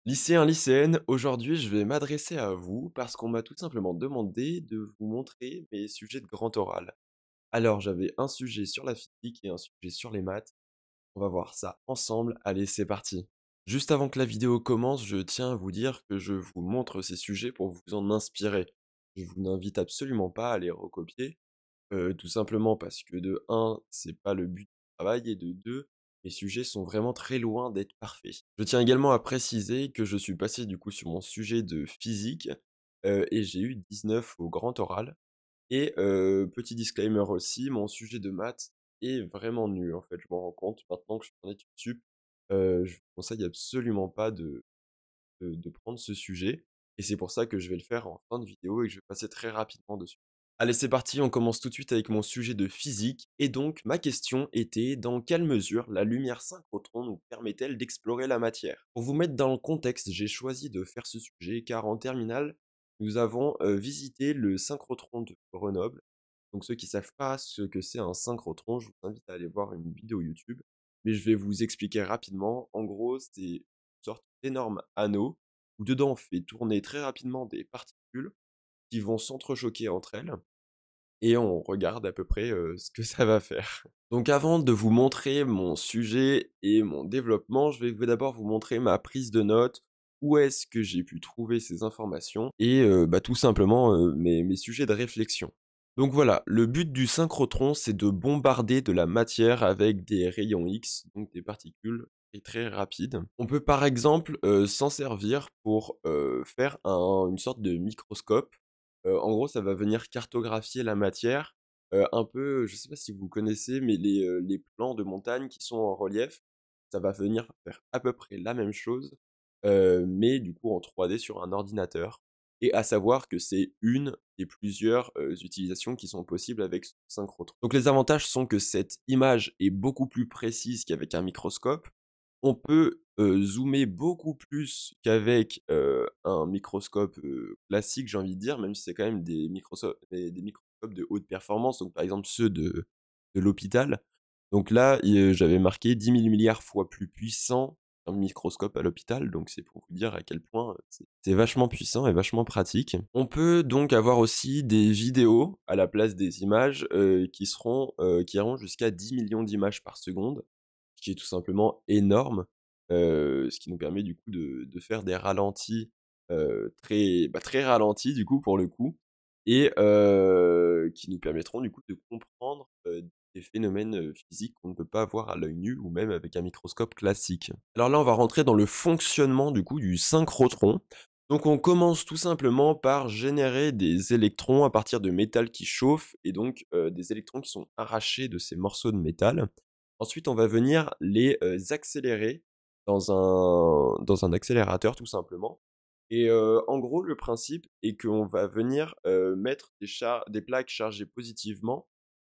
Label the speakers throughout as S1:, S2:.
S1: Lycéens, lycéennes, aujourd'hui je vais m'adresser à vous parce qu'on m'a tout simplement demandé de vous montrer mes sujets de grand oral. Alors j'avais un sujet sur la physique et un sujet sur les maths. On va voir ça ensemble. Allez, c'est parti. Juste avant que la vidéo commence, je tiens à vous dire que je vous montre ces sujets pour vous en inspirer. Je vous n'invite absolument pas à les recopier. Tout simplement parce que de un, c'est pas le but du travail et de 2, mes sujets sont vraiment très loin d'être parfaits. Je tiens également à préciser que je suis passé du coup sur mon sujet de physique, et j'ai eu 19 au grand oral et petit disclaimer aussi, mon sujet de maths est vraiment nul en fait, je m'en rends compte maintenant que je suis en études sup. Je vous conseille absolument pas de prendre ce sujet et c'est pour ça que je vais le faire en fin de vidéo et que je vais passer très rapidement dessus. Allez, c'est parti, on commence tout de suite avec mon sujet de physique. Et donc, ma question était, dans quelle mesure la lumière synchrotron nous permet-elle d'explorer la matière? Pour vous mettre dans le contexte, j'ai choisi de faire ce sujet car en terminale, nous avons visité le synchrotron de Grenoble. Donc ceux qui savent pas ce que c'est un synchrotron, je vous invite à aller voir une vidéo YouTube. Mais je vais vous expliquer rapidement. En gros, c'est une sorte d'énorme anneau où dedans on fait tourner très rapidement des particules qui vont s'entrechoquer entre elles et on regarde à peu près, ce que ça va faire. Donc avant de vous montrer mon sujet et mon développement, je vais d'abord vous montrer ma prise de notes, où est-ce que j'ai pu trouver ces informations et bah, tout simplement, mes sujets de réflexion. Donc voilà, le but du synchrotron, c'est de bombarder de la matière avec des rayons X, donc des particules très rapides. On peut par exemple, s'en servir pour, faire une sorte de microscope. En gros, ça va venir cartographier la matière, un peu, je sais pas si vous connaissez, mais les plans de montagne qui sont en relief, ça va venir faire à peu près la même chose, mais du coup en 3D sur un ordinateur. Et à savoir que c'est une des plusieurs, utilisations qui sont possibles avec ce synchrotron. Donc les avantages sont que cette image est beaucoup plus précise qu'avec un microscope. On peut, zoomer beaucoup plus qu'avec, un microscope, classique, j'ai envie de dire, même si c'est quand même des microscopes de haute performance, donc par exemple ceux de l'hôpital. Donc là, j'avais marqué 10 000 milliards fois plus puissant qu'un microscope à l'hôpital, donc c'est pour vous dire à quel point, c'est vachement puissant et vachement pratique. On peut donc avoir aussi des vidéos à la place des images, qui iront jusqu'à 10 millions d'images par seconde, ce qui est tout simplement énorme, ce qui nous permet du coup de faire des ralentis, très ralentis du coup pour le coup et qui nous permettront du coup de comprendre, des phénomènes, physiques qu'on ne peut pas voir à l'œil nu ou même avec un microscope classique. Alors là, on va rentrer dans le fonctionnement du coup du synchrotron. Donc on commence tout simplement par générer des électrons à partir de métal qui chauffe et donc, des électrons qui sont arrachés de ces morceaux de métal. Ensuite, on va venir les, accélérer dans un accélérateur tout simplement et en gros, le principe est qu'on va venir, mettre des plaques chargées positivement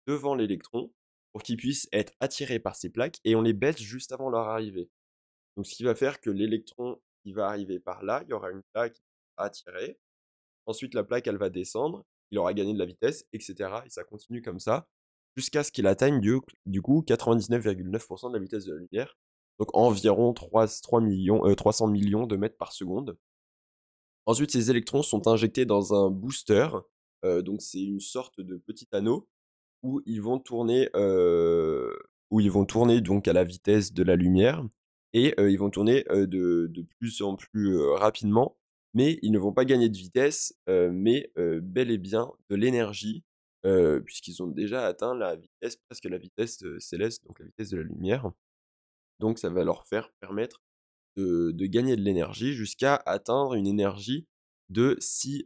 S1: devant l'électron pour qu'il puisse être attiré par ces plaques et on les baisse juste avant leur arrivée. Donc ce qui va faire que l'électron, il va arriver par là, il y aura une plaque qui va attirer. Ensuite, la plaque, elle va descendre, il aura gagné de la vitesse et cetera et ça continue comme ça jusqu'à ce qu'il atteigne du coup 99,9 de la vitesse de la lumière, donc environ 300 millions de mètres par seconde. Ensuite, ces électrons sont injectés dans un booster, donc c'est une sorte de petit anneau où ils vont tourner, donc à la vitesse de la lumière et ils vont tourner, de plus en plus, rapidement, mais ils ne vont pas gagner de vitesse, mais bel et bien de l'énergie, puisqu'ils ont déjà atteint presque la vitesse, céleste, donc la vitesse de la lumière. Donc ça va leur faire permettre de gagner de l'énergie jusqu'à atteindre une énergie de 6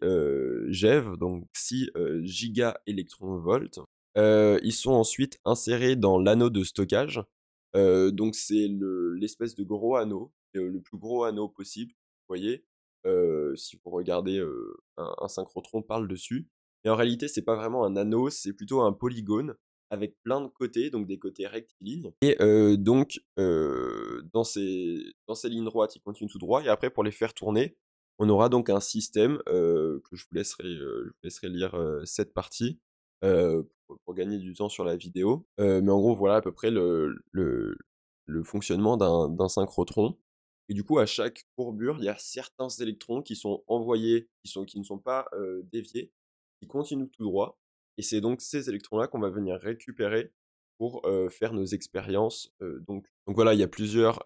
S1: GeV, donc 6 gigaélectronvolts. Ils sont ensuite insérés dans l'anneau de stockage, donc c'est l'espèce de gros anneau, le plus gros anneau possible, vous voyez? Si vous regardez, un synchrotron parle dessus, mais en réalité, c'est pas vraiment un anneau, c'est plutôt un polygone avec plein de côtés, donc des côtés rectilignes et donc dans ces lignes droites, ils continuent tout droit et après pour les faire tourner, on aura donc un système, que je vous laisserai lire, cette partie, pour gagner du temps sur la vidéo. Mais en gros, voilà à peu près le fonctionnement d'un synchrotron. Et du coup, à chaque courbure, il y a certains électrons qui sont envoyés, qui ne sont pas déviés, qui continuent tout droit. Et c'est donc ces électrons-là qu'on va venir récupérer pour faire nos expériences. Donc voilà, il y a plusieurs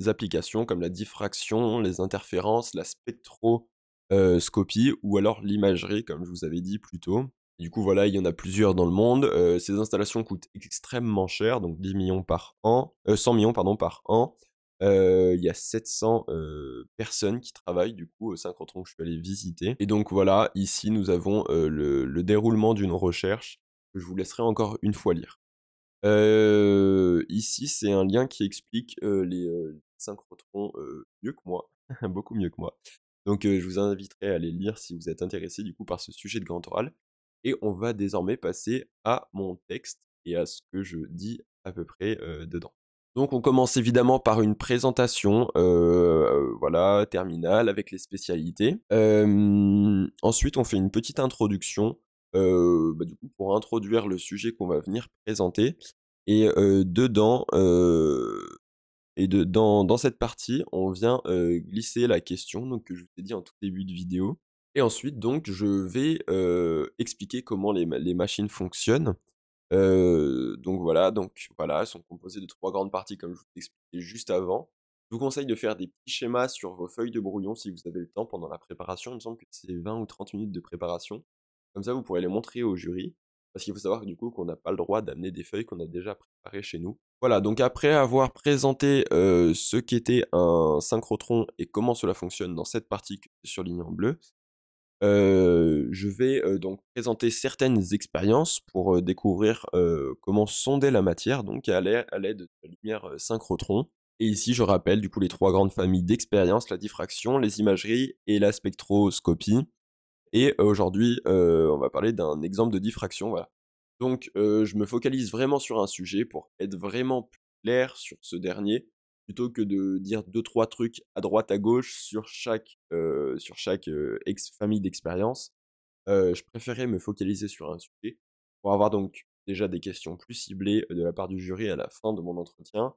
S1: applications comme la diffraction, les interférences, la spectroscopie ou alors l'imagerie, comme je vous avais dit plus tôt. Du coup, voilà, il y en a plusieurs dans le monde. Ces installations coûtent extrêmement cher, donc 10 millions par an, 100 millions pardon, par an. Il y a 700 personnes qui travaillent du coup au synchrotron que je suis allé visiter. Et donc voilà, ici nous avons le déroulement d'une recherche que je vous laisserai encore une fois lire. Ici, c'est un lien qui explique les synchrotrons mieux que moi, beaucoup mieux que moi. Donc je vous inviterai à aller lire si vous êtes intéressé du coup par ce sujet de grand oral. Et on va désormais passer à mon texte et à ce que je dis à peu près dedans. Donc on commence évidemment par une présentation, voilà, terminale avec les spécialités. Ensuite, on fait une petite introduction, du coup, pour introduire le sujet qu'on va venir présenter. Et dedans, dans cette partie, on vient glisser la question donc, que je vous ai dit en tout début de vidéo. Et ensuite, donc, je vais expliquer comment les machines fonctionnent. Donc voilà, elles sont composées de 3 grandes parties comme je vous l'expliquais juste avant. Je vous conseille de faire des petits schémas sur vos feuilles de brouillon si vous avez le temps pendant la préparation. Il me semble que c'est 20 ou 30 minutes de préparation. Comme ça, vous pourrez les montrer au jury. Parce qu'il faut savoir que du coup, qu'on n'a pas le droit d'amener des feuilles qu'on a déjà préparées chez nous. Voilà, donc après avoir présenté ce qu'était un synchrotron et comment cela fonctionne dans cette partie que j'ai surlignée en bleu, je vais donc présenter certaines expériences pour découvrir comment sonder la matière, donc à l'aide de la lumière synchrotron. Et ici, je rappelle du coup les 3 grandes familles d'expériences, la diffraction, les imageries et la spectroscopie. Et aujourd'hui, on va parler d'un exemple de diffraction, voilà. Donc, je me focalise vraiment sur un sujet pour être vraiment plus clair sur ce dernier, plutôt que de dire deux trois trucs à droite, à gauche sur chaque famille d'expériences. Je préférais me focaliser sur un sujet pour avoir donc déjà des questions plus ciblées de la part du jury à la fin de mon entretien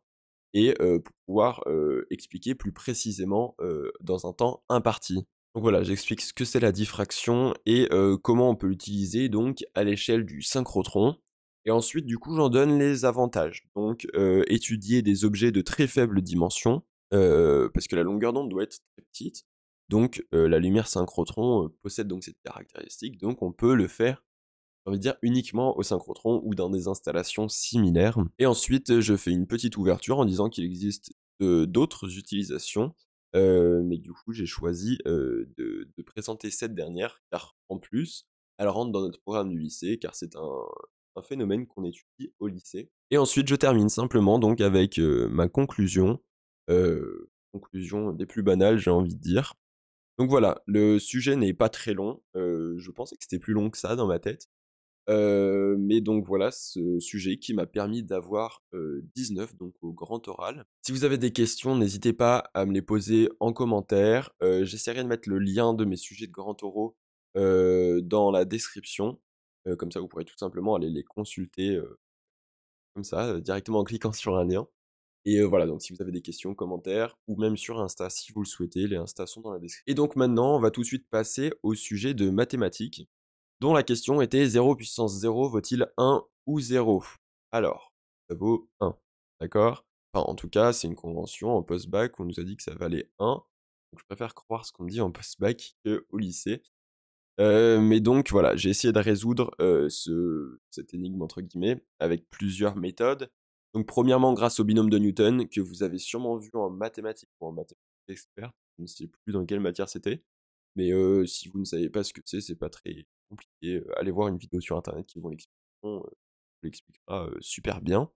S1: et pour pouvoir expliquer plus précisément dans un temps imparti. Donc voilà, j'explique ce que c'est la diffraction et comment on peut l'utiliser donc à l'échelle du synchrotron. Et ensuite, du coup, j'en donne les avantages. Donc, étudier des objets de très faible dimension, parce que la longueur d'onde doit être très petite. Donc, la lumière synchrotron possède donc cette caractéristique. Donc, on peut le faire, j'ai envie de dire, uniquement au synchrotron ou dans des installations similaires. Et ensuite, je fais une petite ouverture en disant qu'il existe d'autres utilisations, mais du coup, j'ai choisi de présenter cette dernière, car en plus, elle rentre dans notre programme du lycée, car c'est un phénomène qu'on étudie au lycée. Et ensuite, je termine simplement donc avec ma conclusion des plus banales, j'ai envie de dire. Donc voilà, le sujet n'est pas très long, je pensais que c'était plus long que ça dans ma tête. Mais donc voilà ce sujet qui m'a permis d'avoir 19 donc au grand oral. Si vous avez des questions, n'hésitez pas à me les poser en commentaire. J'essaierai de mettre le lien de mes sujets de grands oraux dans la description. Comme ça, vous pourrez tout simplement aller les consulter comme ça, directement en cliquant sur un lien. Et voilà, donc si vous avez des questions, commentaires, ou même sur Insta si vous le souhaitez, les Insta sont dans la description. Et donc maintenant, on va tout de suite passer au sujet de mathématiques, dont la question était 0 puissance 0 vaut-il 1 ou 0? Alors, ça vaut 1, d'accord? Enfin, en tout cas, c'est une convention en post-bac, on nous a dit que ça valait 1, donc je préfère croire ce qu'on me dit en post-bac qu'au lycée. Mais donc voilà, j'ai essayé de résoudre cette énigme entre guillemets avec plusieurs méthodes. Donc premièrement, grâce au binôme de Newton que vous avez sûrement vu en mathématiques ou en mathématiques expert, je ne sais plus dans quelle matière c'était, mais si vous ne savez pas ce que c'est pas très compliqué. Allez voir une vidéo sur internet qui vous l'expliquera super bien.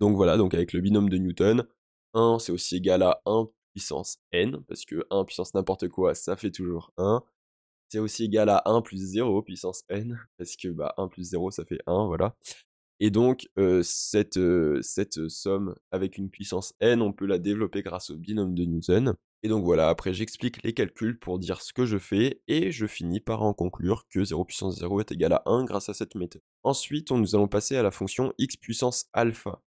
S1: Donc voilà, donc avec le binôme de Newton, 1 c'est aussi égal à 1 puissance n, parce que 1 puissance n'importe quoi, ça fait toujours 1. C'est aussi égal à 1 plus 0 puissance n, parce que 1 plus 0 ça fait 1, voilà. Et donc cette somme avec une puissance n, on peut la développer grâce au binôme de Newton. Et donc voilà, après j'explique les calculs pour dire ce que je fais, et je finis par en conclure que 0 puissance 0 est égal à 1 grâce à cette méthode. Ensuite, nous allons passer à la fonction x puissance alpha.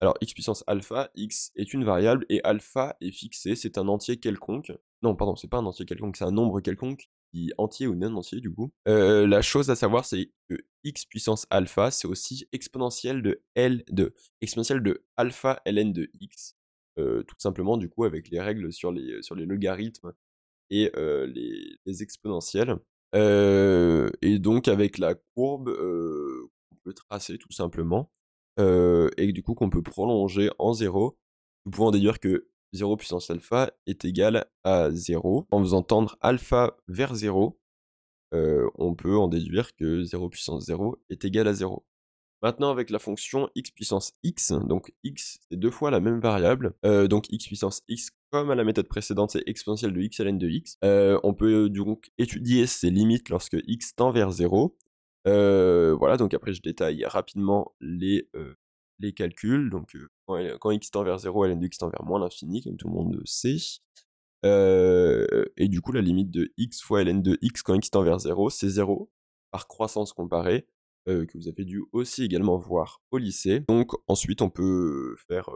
S1: Alors, x puissance alpha, x est une variable et alpha est fixé, c'est un entier quelconque. Non, pardon, c'est pas un entier quelconque, c'est un nombre quelconque, qui entier ou non entier du coup. La chose à savoir, c'est que x puissance alpha, c'est aussi exponentielle de alpha ln de x, tout simplement du coup avec les règles sur les logarithmes et les exponentielles. Et donc avec la courbe qu'on peut tracer tout simplement, et du coup qu'on peut prolonger en 0, nous pouvons déduire que 0 puissance alpha est égal à 0. En faisant tendre alpha vers 0, on peut en déduire que 0 puissance 0 est égal à 0. Maintenant, avec la fonction x puissance x, donc x, c'est 2 fois la même variable, donc x puissance x, comme à la méthode précédente, c'est exponentielle de x ln de x. On peut donc étudier ses limites lorsque x tend vers 0. Voilà, donc après je détaille rapidement les calculs. Donc quand x tend vers 0, ln de x tend vers moins l'infini, comme tout le monde le sait. Et du coup, la limite de x fois ln de x quand x tend vers 0, c'est 0 par croissance comparée, que vous avez dû aussi également voir au lycée. Donc ensuite, on peut faire,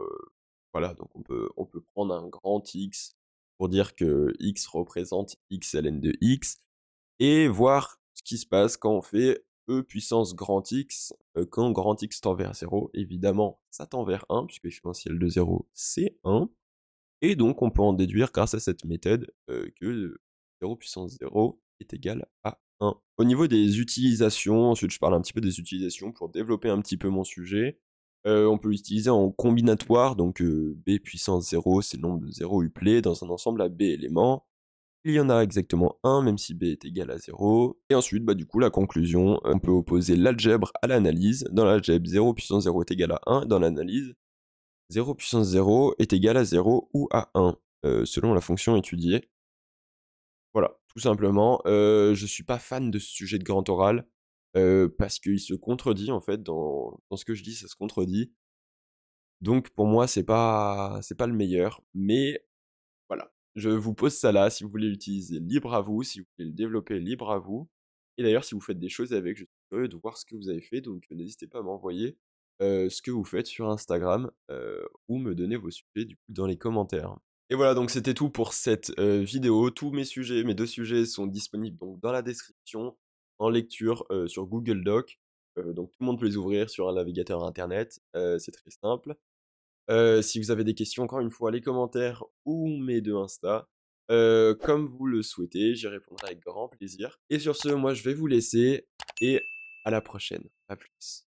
S1: voilà, donc on peut prendre un grand X pour dire que X représente X ln de X, et voir ce qui se passe quand on fait E puissance grand X, quand grand X tend vers 0. Évidemment, ça tend vers 1, puisque l'exponentielle de 0, c'est 1. Et donc, on peut en déduire grâce à cette méthode que 0 puissance 0 est égal à 1. Au niveau des utilisations, ensuite je parle un petit peu des utilisations pour développer un petit peu mon sujet. On peut l'utiliser en combinatoire, donc b puissance 0, c'est le nombre de 0 uplés dans un ensemble à b éléments. Il y en a exactement un, même si b est égal à 0. Et ensuite, bah, du coup, la conclusion, on peut opposer l'algèbre à l'analyse. Dans l'algèbre, 0 puissance 0 est égal à 1. Dans l'analyse, 0 puissance 0 est égal à 0 ou à 1, selon la fonction étudiée. Voilà, tout simplement. Je suis pas fan de ce sujet de grand oral, parce qu'il se contredit en fait dans ce que je dis, ça se contredit. Donc pour moi, c'est pas le meilleur, mais voilà. Je vous pose ça là, si vous voulez l'utiliser, libre à vous, si vous voulez le développer, libre à vous. Et d'ailleurs, si vous faites des choses avec, je suis curieux de voir ce que vous avez fait, donc n'hésitez pas à m'envoyer ce que vous faites sur Instagram, ou me donner vos sujets du coup dans les commentaires. Et voilà, donc c'était tout pour cette vidéo. Tous mes sujets, mes 2 sujets sont disponibles donc dans la description, en lecture sur Google Doc. Donc tout le monde peut les ouvrir sur un navigateur internet, c'est très simple. Si vous avez des questions, encore une fois, les commentaires ou mes 2 Insta, comme vous le souhaitez, j'y répondrai avec grand plaisir. Et sur ce, moi je vais vous laisser et à la prochaine. À plus.